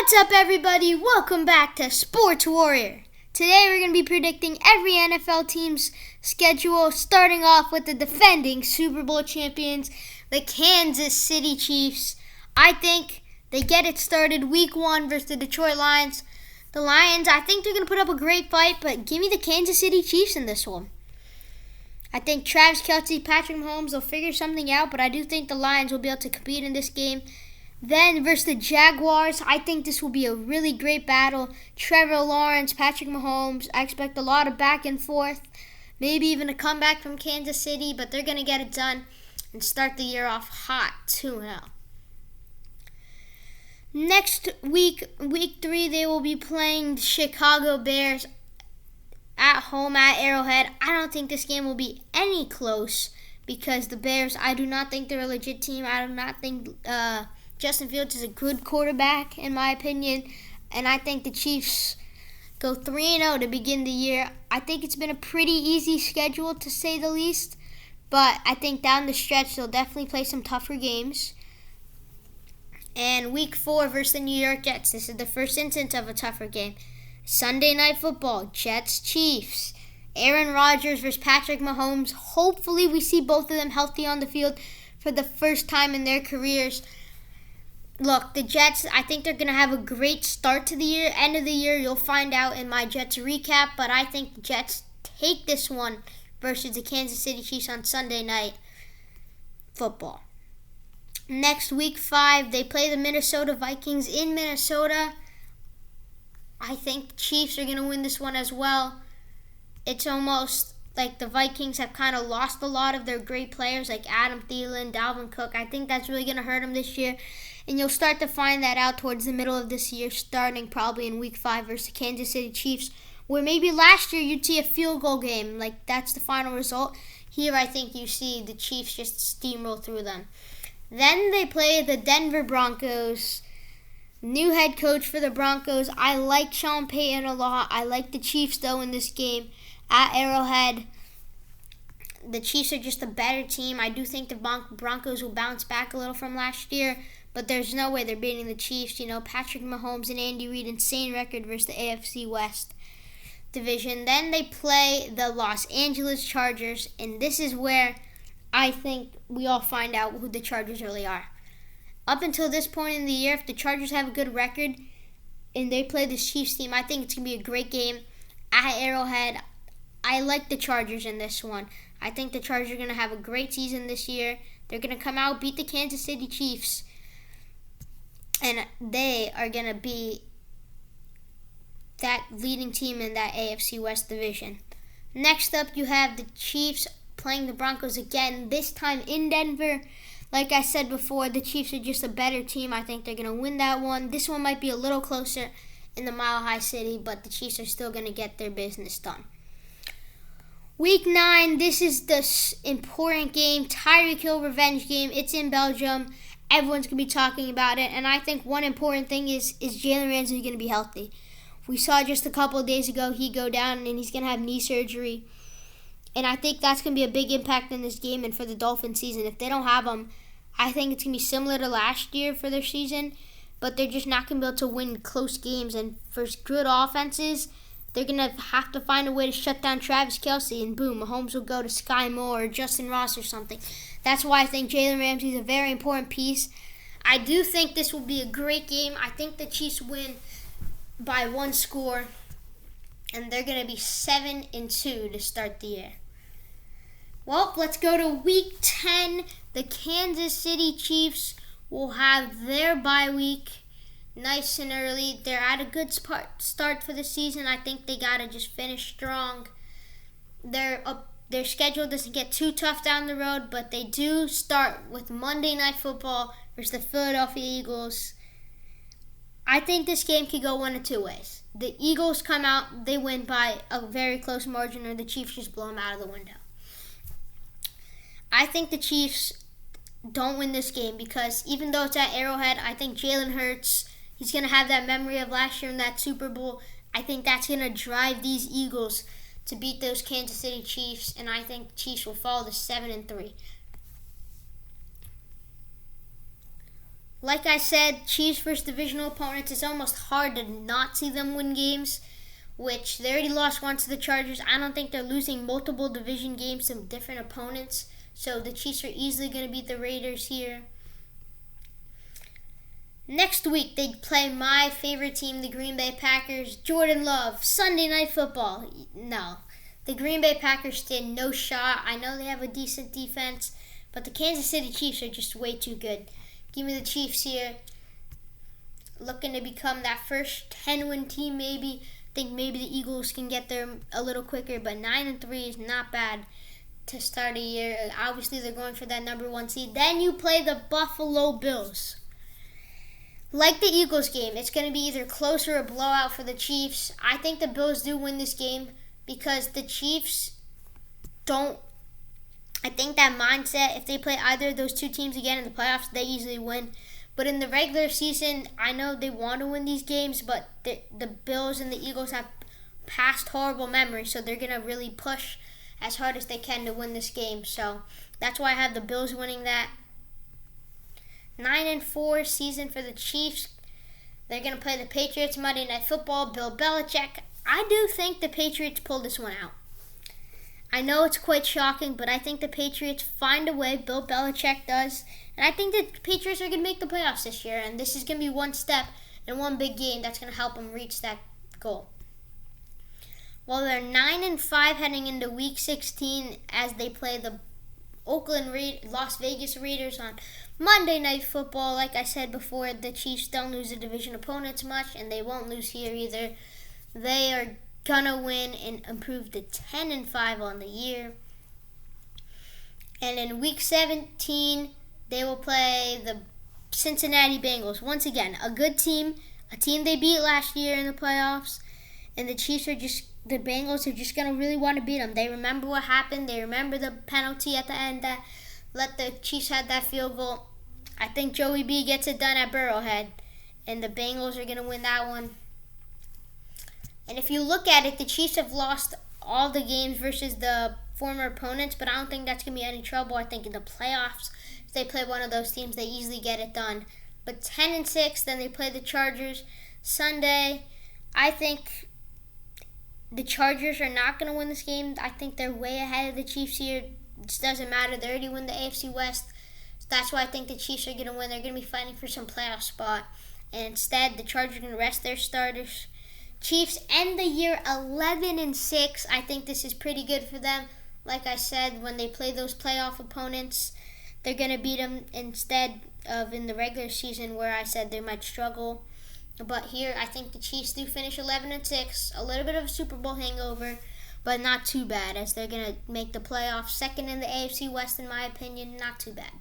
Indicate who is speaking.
Speaker 1: What's up, everybody? Welcome back to Sports Warrior. Today we're going to be predicting every NFL team's schedule, starting off with the defending Super Bowl champions, the Kansas City Chiefs. I think they get it started week 1 versus the Detroit Lions. The Lions, I think they're going to put up a great fight, but give me the Kansas City Chiefs in this one. I think Travis Kelce, Patrick Mahomes will figure something out, but I do think the Lions will be able to compete in this game. Then versus the Jaguars, I think this will be a really great battle. Trevor Lawrence, Patrick Mahomes, I expect a lot of back and forth. Maybe even a comeback from Kansas City, but they're going to get it done and start the year off hot 2-0. Next week, week 3, they will be playing the Chicago Bears at home at Arrowhead. I don't think this game will be any close because the Bears, I do not think they're a legit team. I do not think Justin Fields is a good quarterback, in my opinion, and I think the Chiefs go 3-0 to begin the year. I think it's been a pretty easy schedule, to say the least, but I think down the stretch they'll definitely play some tougher games. And week 4 versus the New York Jets, this is the first instance of a tougher game. Sunday Night Football, Jets-Chiefs. Aaron Rodgers versus Patrick Mahomes. Hopefully we see both of them healthy on the field for the first time in their careers. Look, the Jets, I think they're going to have a great start to the year. End of the year, you'll find out in my Jets recap. But I think the Jets take this one versus the Kansas City Chiefs on Sunday Night Football. Next, week 5, they play the Minnesota Vikings in Minnesota. I think the Chiefs are going to win this one as well. It's almost like the Vikings have kind of lost a lot of their great players like Adam Thielen, Dalvin Cook. I think that's really going to hurt them this year. And you'll start to find that out towards the middle of this year, starting probably in week 5 versus the Kansas City Chiefs, where maybe last year you'd see a field goal game. Like, that's the final result. Here, I think you see the Chiefs just steamroll through them. Then they play the Denver Broncos. New head coach for the Broncos. I like Sean Payton a lot. I like the Chiefs, though, in this game at Arrowhead. The Chiefs are just a better team. I do think the Broncos will bounce back a little from last year, but there's no way they're beating the Chiefs. You know, Patrick Mahomes and Andy Reid, insane record versus the AFC West division. Then they play the Los Angeles Chargers, and this is where I think we all find out who the Chargers really are. Up until this point in the year, if the Chargers have a good record and they play this Chiefs team, I think it's going to be a great game at Arrowhead. I like the Chargers in this one. I think the Chargers are going to have a great season this year. They're going to come out, beat the Kansas City Chiefs, and they are going to be that leading team in that AFC West division. Next up, you have the Chiefs playing the Broncos again, this time in Denver. Like I said before, the Chiefs are just a better team. I think they're going to win that one. This one might be a little closer in the Mile High City, but the Chiefs are still going to get their business done. Week 9, this is the important game, Tyreek Hill revenge game. It's in Belgium. Everyone's going to be talking about it. And I think one important thing is Jalen Ramsey going to be healthy? We saw just a couple of days ago he go down and he's going to have knee surgery. And I think that's going to be a big impact in this game and for the Dolphins season. If they don't have him, I think it's going to be similar to last year for their season. But they're just not going to be able to win close games. And for good offenses, they're going to have to find a way to shut down Travis Kelce, and boom, Mahomes will go to Sky Moore or Justin Ross or something. That's why I think Jalen Ramsey is a very important piece. I do think this will be a great game. I think the Chiefs win by 1 score, and they're going to be 7-2 to start the year. Well, let's go to week 10. The Kansas City Chiefs will have their bye week nice and early. They're at a good start for the season. I think they got to just finish strong. Their schedule doesn't get too tough down the road, but they do start with Monday Night Football versus the Philadelphia Eagles. I think this game could go one of 2 ways. The Eagles come out, they win by a very close margin, or the Chiefs just blow them out of the window. I think the Chiefs don't win this game because even though it's at Arrowhead, I think Jalen Hurts, he's going to have that memory of last year in that Super Bowl. I think that's going to drive these Eagles to beat those Kansas City Chiefs, and I think the Chiefs will fall to 7-3. Like I said, Chiefs versus divisional opponents, it's almost hard to not see them win games, which they already lost once to the Chargers. I don't think they're losing multiple division games to different opponents, so the Chiefs are easily going to beat the Raiders here. Next week, they play my favorite team, the Green Bay Packers. Jordan Love, Sunday Night Football. No, the Green Bay Packers stand no shot. I know they have a decent defense, but the Kansas City Chiefs are just way too good. Give me the Chiefs here. Looking to become that first 10-win team maybe. Think maybe the Eagles can get there a little quicker, but 9-3 is not bad to start a year. Obviously, they're going for that number 1 seed. Then you play the Buffalo Bills. Like the Eagles game, it's going to be either close or a blowout for the Chiefs. I think the Bills do win this game because the Chiefs don't. I think that mindset, if they play either of those two teams again in the playoffs, they easily win. But in the regular season, I know they want to win these games, but the Bills and the Eagles have past horrible memories, so they're going to really push as hard as they can to win this game. So that's why I have the Bills winning that. 9-4 season for the Chiefs. They're going to play the Patriots Monday Night Football. Bill Belichick. I do think the Patriots pull this one out. I know it's quite shocking, but I think the Patriots find a way. Bill Belichick does. And I think the Patriots are going to make the playoffs this year. And this is going to be one step and one big game that's going to help them reach that goal. Well, they're 9-5 heading into Week 16 as they play the Las Vegas Raiders on Monday Night Football. Like I said before, the Chiefs don't lose the division opponents much, and they won't lose here either. They are gonna win and improve to 10-5 on the year. And in Week 17, they will play the Cincinnati Bengals. Once again, a good team, a team they beat last year in the playoffs, and the Bengals are just gonna really want to beat them. They remember what happened. They remember the penalty at the end that let the Chiefs have that field goal. I think Joey B gets it done at Burrowhead, and the Bengals are going to win that one. And if you look at it, the Chiefs have lost all the games versus the former opponents, but I don't think that's going to be any trouble. I think in the playoffs, if they play one of those teams, they easily get it done. But 10-6, then they play the Chargers Sunday. I think the Chargers are not going to win this game. I think they're way ahead of the Chiefs here. It doesn't matter. They already win the AFC West. So that's why I think the Chiefs are going to win. They're going to be fighting for some playoff spot. And instead, the Chargers are going to rest their starters. Chiefs end the year 11-6. I think this is pretty good for them. Like I said, when they play those playoff opponents, they're going to beat them instead of in the regular season where I said they might struggle. But here, I think the Chiefs do finish 11-6. A little bit of a Super Bowl hangover, but not too bad as they're going to make the playoffs. Second in the AFC West, in my opinion, not too bad.